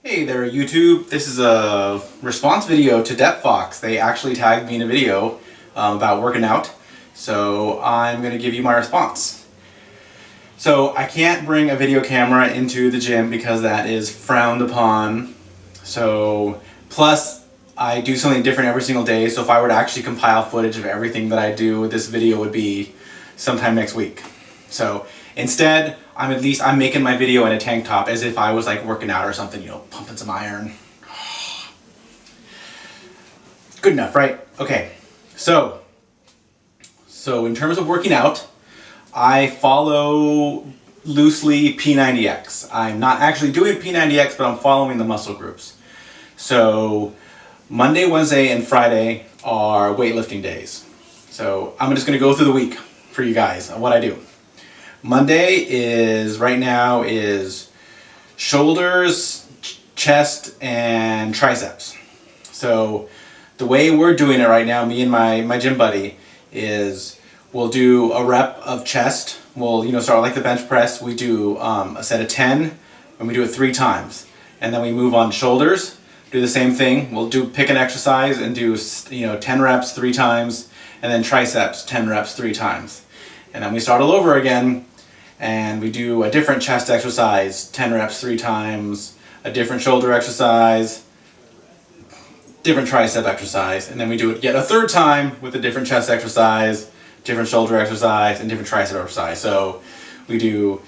Hey there YouTube, this is a response video to Depfox. They actually tagged me in a video about working out, so I'm going to give you my response. So I can't bring a video camera into the gym because that is frowned upon. So plus I do something different every single day, so if I were to actually compile footage of everything that I do, this video would be sometime next week. So instead, I'm making my video in a tank top as if I was like working out or something, you know, pumping some iron. Good enough, right? Okay. So in terms of working out, I follow loosely P90X. I'm not actually doing P90X, but I'm following the muscle groups. So Monday, Wednesday, and Friday are weightlifting days. So I'm just going to go through the week for you guys on what I do. Monday right now is shoulders, chest, and triceps. So the way we're doing it right now, me and my gym buddy, is we'll do a rep of chest. We'll start like the bench press. We do a set of 10, and we do it 3 times, and then we move on to shoulders. Do the same thing. We'll pick an exercise and do 10 reps 3 times, and then triceps 10 reps 3 times, and then we start all over again. And we do a different chest exercise, 10 reps 3 times, a different shoulder exercise, different tricep exercise, and then we do it yet a 3rd time with a different chest exercise, different shoulder exercise, and different tricep exercise. So we do,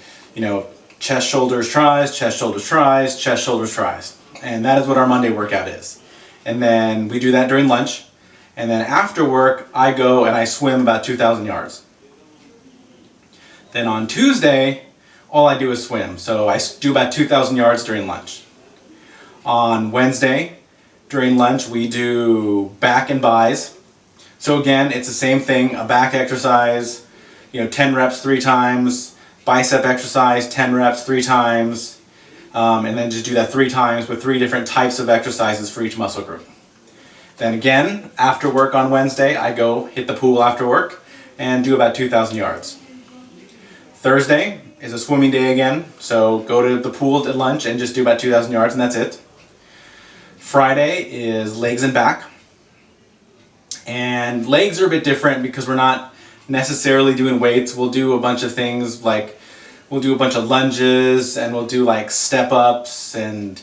chest, shoulders, tries, chest, shoulders, tries, chest, shoulders, tries. And that is what our Monday workout is. And then we do that during lunch. And then after work, I go and I swim about 2,000 yards. Then on Tuesday, all I do is swim. So I do about 2,000 yards during lunch. On Wednesday, during lunch, we do back and bis. So again, it's the same thing, a back exercise, 10 reps 3 times, bicep exercise, 10 reps 3 times, and then just do that 3 times with 3 different types of exercises for each muscle group. Then again, after work on Wednesday, I go hit the pool after work and do about 2,000 yards. Thursday is a swimming day again, so go to the pool at lunch and just do about 2,000 yards, and that's it. Friday is legs and back. And legs are a bit different because we're not necessarily doing weights. We'll do a bunch of things like we'll do a bunch of lunges, and we'll do like step ups and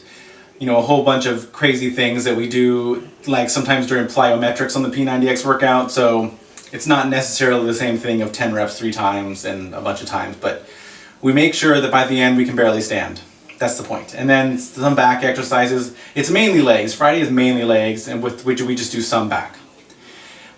a whole bunch of crazy things that we do like sometimes during plyometrics on the P90X workout. So it's not necessarily the same thing of 10 reps 3 times and a bunch of times, but we make sure that by the end we can barely stand. That's the point. And then some back exercises. It's mainly legs. Friday is mainly legs, and with which we just do some back.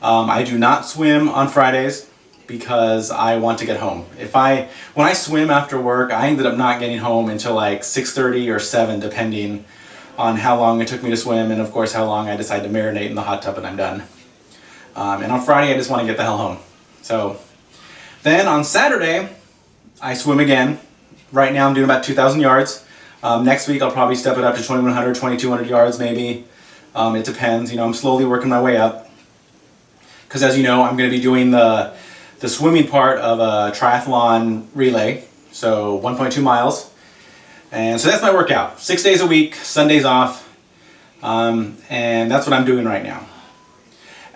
I do not swim on Fridays because I want to get home. When I swim after work, I ended up not getting home until like 6:30 or 7, depending on how long it took me to swim, and of course how long I decide to marinate in the hot tub and I'm done. And on Friday, I just want to get the hell home. So then on Saturday, I swim again. Right now I'm doing about 2,000 yards. Next week I'll probably step it up to 2,100, 2,200 yards maybe. It depends. I'm slowly working my way up. Because as you know, I'm going to be doing the swimming part of a triathlon relay. So 1.2 miles. And so that's my workout. 6 days a week, Sundays off. And that's what I'm doing right now.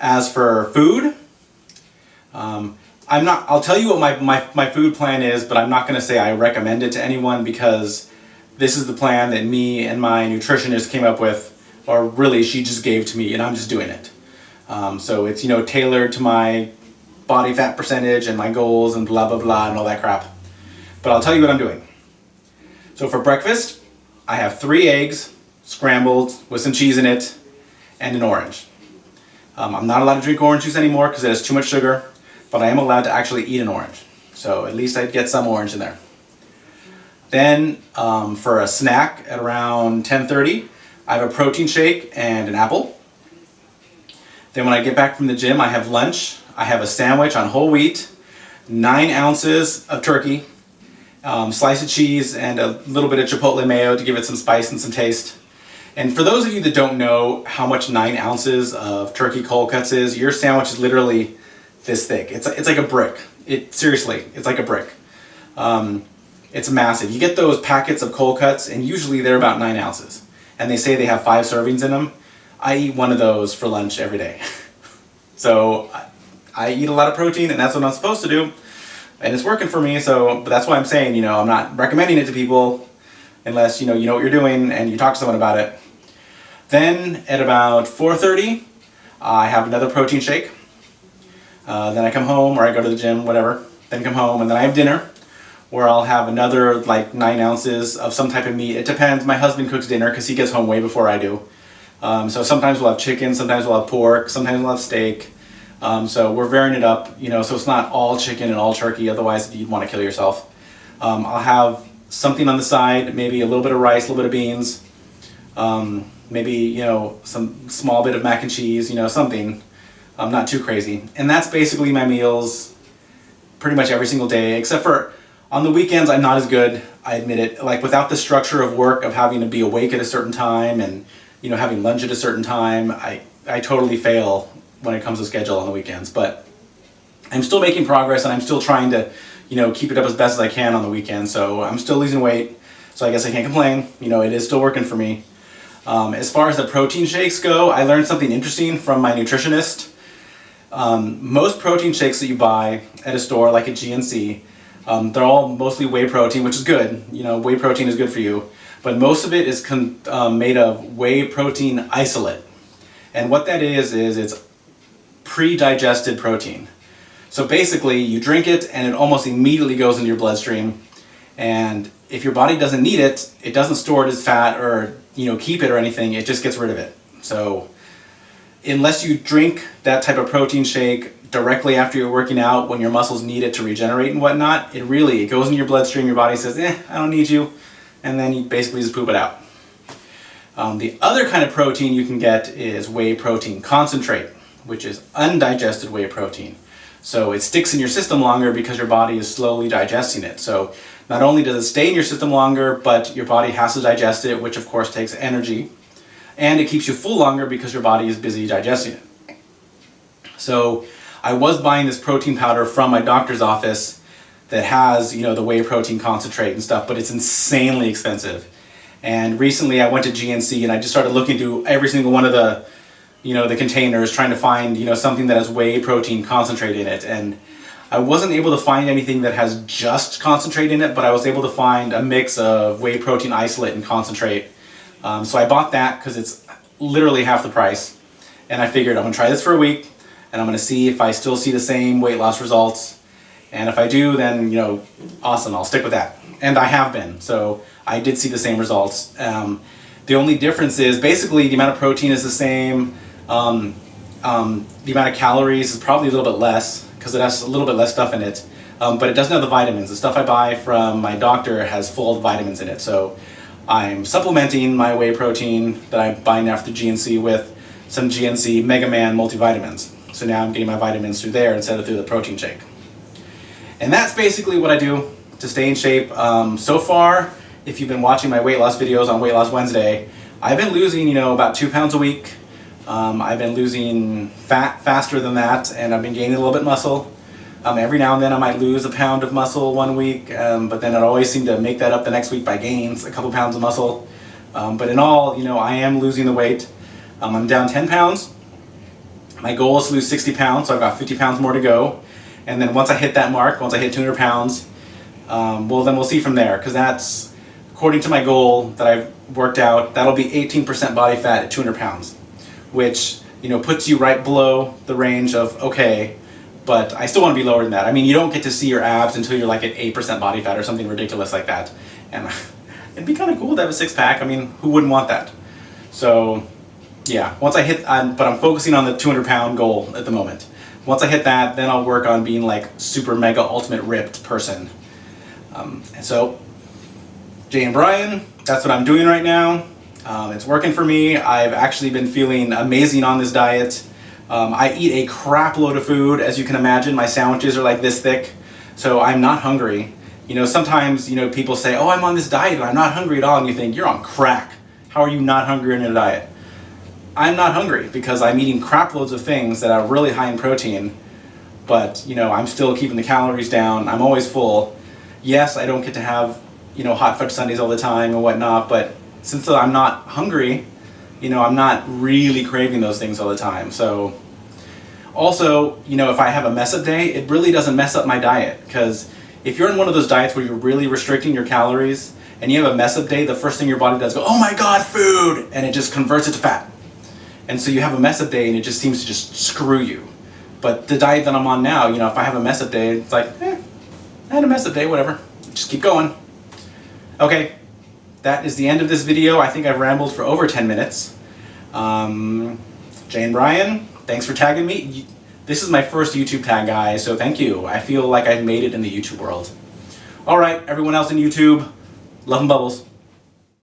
As for food, I'll tell you what my food plan is, but I'm not going to say I recommend it to anyone because this is the plan that me and my nutritionist came up with, or really she just gave to me and I'm just doing it. So it's, tailored to my body fat percentage and my goals and blah, blah, blah and all that crap. But I'll tell you what I'm doing. So for breakfast, I have 3 eggs, scrambled with some cheese in it, and an orange. I'm not allowed to drink orange juice anymore because it has too much sugar, but I am allowed to actually eat an orange. So at least I'd get some orange in there. Then for a snack at around 10:30, I have a protein shake and an apple. Then when I get back from the gym, I have lunch. I have a sandwich on whole wheat, 9 ounces of turkey, slice of cheese, and a little bit of chipotle mayo to give it some spice and some taste. And for those of you that don't know how much 9 ounces of turkey cold cuts is, your sandwich is literally this thick. It's like a brick. Seriously, it's like a brick. It's massive. You get those packets of cold cuts, and usually they're about 9 ounces. and they say they have 5 servings in them, I eat one of those for lunch every day. So I eat a lot of protein, and that's what I'm supposed to do, and it's working for me. So, but that's why I'm saying, you know, I'm not recommending it to people unless you know what you're doing and you talk to someone about it. Then at about 4:30, I have another protein shake. Then I come home, or I go to the gym, whatever. Then come home, and then I have dinner, where I'll have another like 9 ounces of some type of meat. It depends. My husband cooks dinner because he gets home way before I do. So sometimes we'll have chicken, sometimes we'll have pork, sometimes we'll have steak. So we're varying it up, you know, so it's not all chicken and all turkey, otherwise you'd want to kill yourself. I'll have something on the side, maybe a little bit of rice, a little bit of beans, maybe, you know, some small bit of mac and cheese, you know, something. Not too crazy. And that's basically my meals pretty much every single day, except for on the weekends I'm not as good, I admit it. Like without the structure of work of having to be awake at a certain time and, you know, having lunch at a certain time, I totally fail when it comes to schedule on the weekends. But I'm still making progress, and I'm still trying to, you know, keep it up as best as I can on the weekends. So I'm still losing weight, so I guess I can't complain. You know, it is still working for me. As far as the protein shakes go, I learned something interesting from my nutritionist. Most protein shakes that you buy at a store like at GNC, they're all mostly whey protein, which is good. You know, whey protein is good for you. But most of it is made of whey protein isolate. And what that is it's pre-digested protein. So basically you drink it and it almost immediately goes into your bloodstream. And if your body doesn't need it, it doesn't store it as fat or, you know, keep it or anything, it just gets rid of it. So unless you drink that type of protein shake directly after you're working out when your muscles need it to regenerate and whatnot, it goes into your bloodstream, your body says, I don't need you. And then you basically just poop it out. The other kind of protein you can get is whey protein concentrate, which is undigested whey protein. So it sticks in your system longer because your body is slowly digesting it. So not only does it stay in your system longer, but your body has to digest it, which of course takes energy. And it keeps you full longer because your body is busy digesting it. So I was buying this protein powder from my doctor's office that has, you know, the whey protein concentrate and stuff, but it's insanely expensive. And recently I went to GNC and I just started looking through every single one of the, you know, the containers, trying to find, you know, something that has whey protein concentrate in it. And I wasn't able to find anything that has just concentrate in it, but I was able to find a mix of whey protein isolate and concentrate. So I bought that because it's literally half the price. And I figured I'm gonna try this for a week and I'm gonna see if I still see the same weight loss results. And if I do, then, you know, awesome, I'll stick with that. And I have been, so I did see the same results. The only difference is basically the amount of protein is the same. The amount of calories is probably a little bit less because it has a little bit less stuff in it. But it doesn't have the vitamins. The stuff I buy from my doctor has full of vitamins in it. So I'm supplementing my whey protein that I buy now through GNC with some GNC Mega Man multivitamins. So now I'm getting my vitamins through there instead of through the protein shake. And that's basically what I do to stay in shape. So far, if you've been watching my weight loss videos on Weight Loss Wednesday, I've been losing, you know, about 2 pounds a week. I've been losing fat faster than that, and I've been gaining a little bit muscle. Every now and then I might lose a pound of muscle one week, but then I'd always seem to make that up the next week by gaining a couple pounds of muscle. But in all, you know, I am losing the weight. I'm down 10 pounds. My goal is to lose 60 pounds, so I've got 50 pounds more to go. And then once I hit that mark, once I hit 200 pounds, well, then we'll see from there, because that's, according to my goal that I've worked out, that'll be 18% body fat at 200 pounds, which, you know, puts you right below the range of okay, but I still want to be lower than that. I mean, you don't get to see your abs until you're like at 8% body fat or something ridiculous like that. And it'd be kind of cool to have a six-pack. I mean, who wouldn't want that? So, yeah, once I hit, but I'm focusing on the 200-pound goal at the moment. Once I hit that, then I'll work on being like super mega ultimate ripped person. And so, Jay and Brian, that's what I'm doing right now. It's working for me. I've actually been feeling amazing on this diet. I eat a crap load of food, as you can imagine. My sandwiches are like this thick, so I'm not hungry. You know, sometimes, you know, people say, oh, I'm on this diet and I'm not hungry at all, and you think, you're on crack. How are you not hungry in a diet? I'm not hungry because I'm eating crap loads of things that are really high in protein, but, you know, I'm still keeping the calories down. I'm always full. Yes, I don't get to have, you know, hot fudge sundaes all the time and whatnot, but since I'm not hungry, you know, I'm not really craving those things all the time. So also, you know, if I have a mess up day, it really doesn't mess up my diet, because if you're in one of those diets where you're really restricting your calories and you have a mess up day, the first thing your body does is go, oh my god, food, and it just converts it to fat. And so you have a mess up day and it just seems to just screw you. But the diet that I'm on now, you know, if I have a mess up day, it's like, I had a mess up day, whatever. Just keep going. Okay, that is the end of this video. I think I've rambled for over 10 minutes. Jay and Brian, thanks for tagging me. This is my first YouTube tag, guys, so thank you. I feel like I've made it in the YouTube world. All right, everyone else in YouTube, love and bubbles.